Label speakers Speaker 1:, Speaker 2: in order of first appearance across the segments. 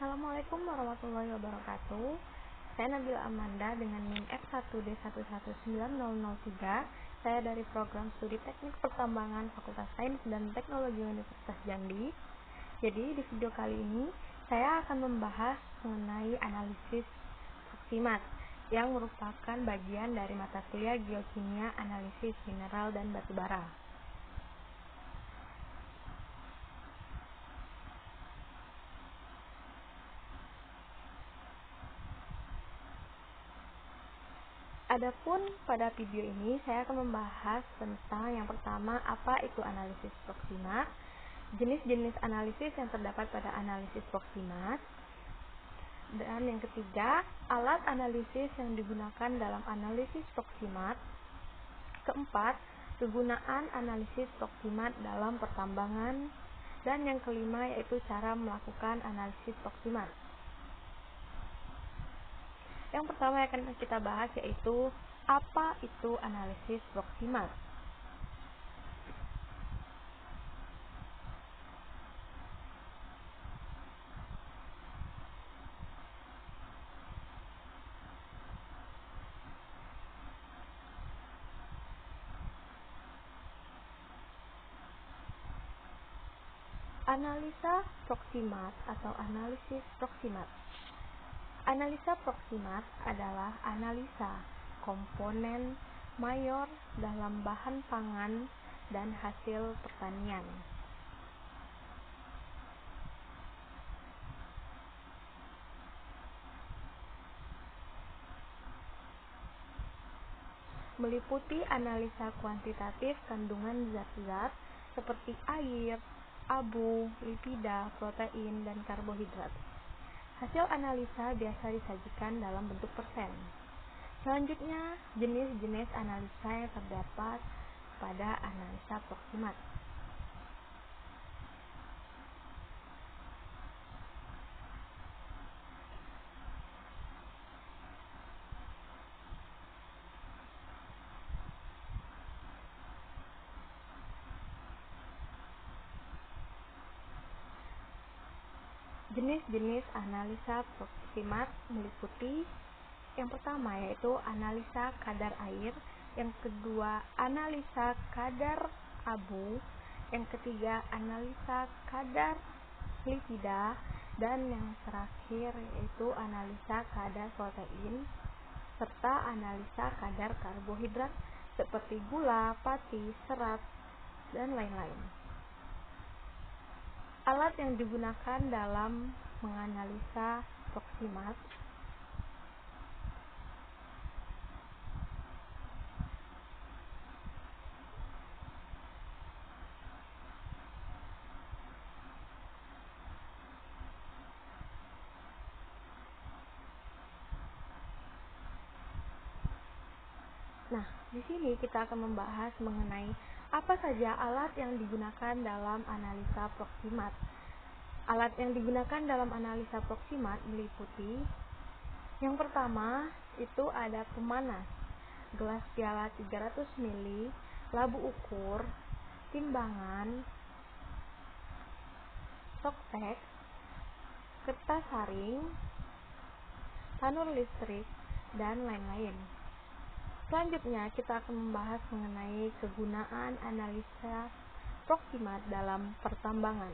Speaker 1: Assalamualaikum warahmatullahi wabarakatuh. Saya Nabila Amanda dengan NIM F1D119003. Saya dari program studi Teknik Pertambangan Fakultas Sains dan Teknologi Universitas Jambi. Jadi di video kali ini saya akan membahas mengenai analisis proksimat yang merupakan bagian dari mata kuliah Geokimia Analisis Mineral dan Batubara. Adapun pada video ini saya akan membahas tentang yang pertama, apa itu analisis proksimat, jenis-jenis analisis yang terdapat pada analisis proksimat, dan yang ketiga, alat analisis yang digunakan dalam analisis proksimat, keempat, kegunaan analisis proksimat dalam pertambangan, dan yang kelima yaitu cara melakukan analisis proksimat. Yang pertama yang akan kita bahas yaitu apa itu analisis proksimat. Analisa proksimat atau analisis proksimat. Analisa proksimat adalah analisa komponen mayor dalam bahan pangan dan hasil pertanian. Meliputi analisa kuantitatif kandungan zat-zat seperti air, abu, lipida, protein, dan karbohidrat. Hasil analisa biasa disajikan dalam bentuk persen. Selanjutnya, jenis-jenis analisa yang terdapat pada analisa proksimat. Jenis-jenis analisa proksimat meliputi yang pertama yaitu analisa kadar air, yang kedua analisa kadar abu, yang ketiga analisa kadar lipida, dan yang terakhir yaitu analisa kadar protein serta analisa kadar karbohidrat seperti gula, pati, serat, dan lain-lain. Alat yang digunakan dalam menganalisa proksimat Nah, di sini kita akan membahas mengenai apa saja alat yang digunakan dalam analisa proksimat. Alat yang digunakan dalam analisa proksimat meliputi yang pertama itu ada pemanas, gelas piala 300 ml, labu ukur, timbangan, softtek, kertas saring, tanur listrik, dan lain-lain. Selanjutnya kita akan membahas mengenai kegunaan analisa proksimat dalam pertambangan.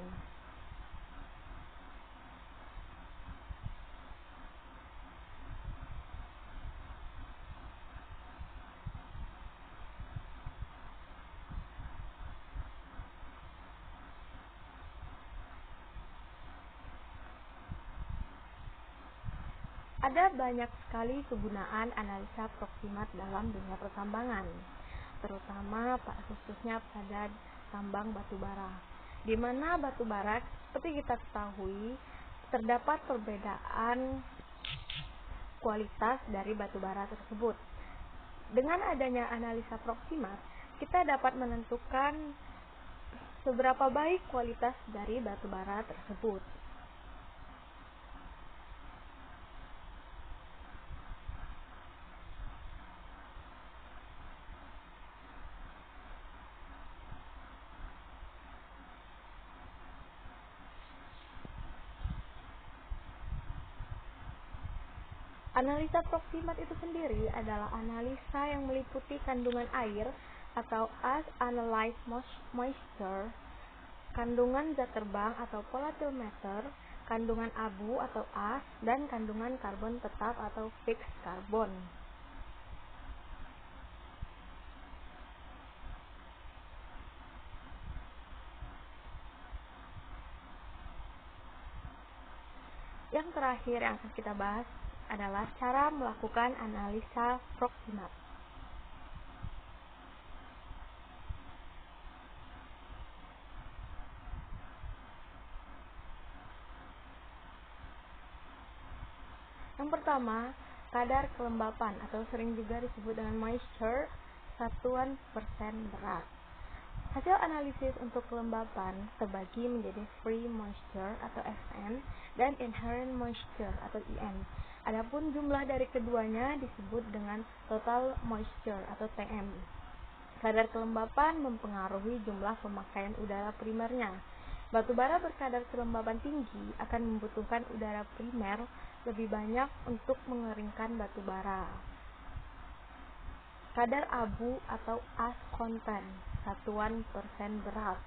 Speaker 1: Ada banyak sekali kegunaan analisa proksimat dalam dunia pertambangan, terutama khususnya pada tambang batubara, di mana batubara seperti kita ketahui terdapat perbedaan kualitas dari batubara tersebut. Dengan adanya analisa proksimat, kita dapat menentukan seberapa baik kualitas dari batubara tersebut. Analisa proksimat itu sendiri adalah analisa yang meliputi kandungan air atau as analyzed moisture, kandungan zat terbang atau polarimeter, kandungan abu atau as, dan kandungan karbon tetap atau fixed carbon. Yang terakhir yang akan kita bahas adalah cara melakukan analisa proksimat. Yang pertama, kadar kelembapan atau sering juga disebut dengan moisture, satuan persen berat. Hasil analisis untuk kelembapan terbagi menjadi free moisture atau FN dan inherent moisture atau IM. Adapun jumlah dari keduanya disebut dengan total moisture atau TM. Kadar kelembapan mempengaruhi jumlah pemakaian udara primernya. Batubara berkadar kelembapan tinggi akan membutuhkan udara primer lebih banyak untuk mengeringkan batubara. Kadar abu atau as content, satuan persen berat.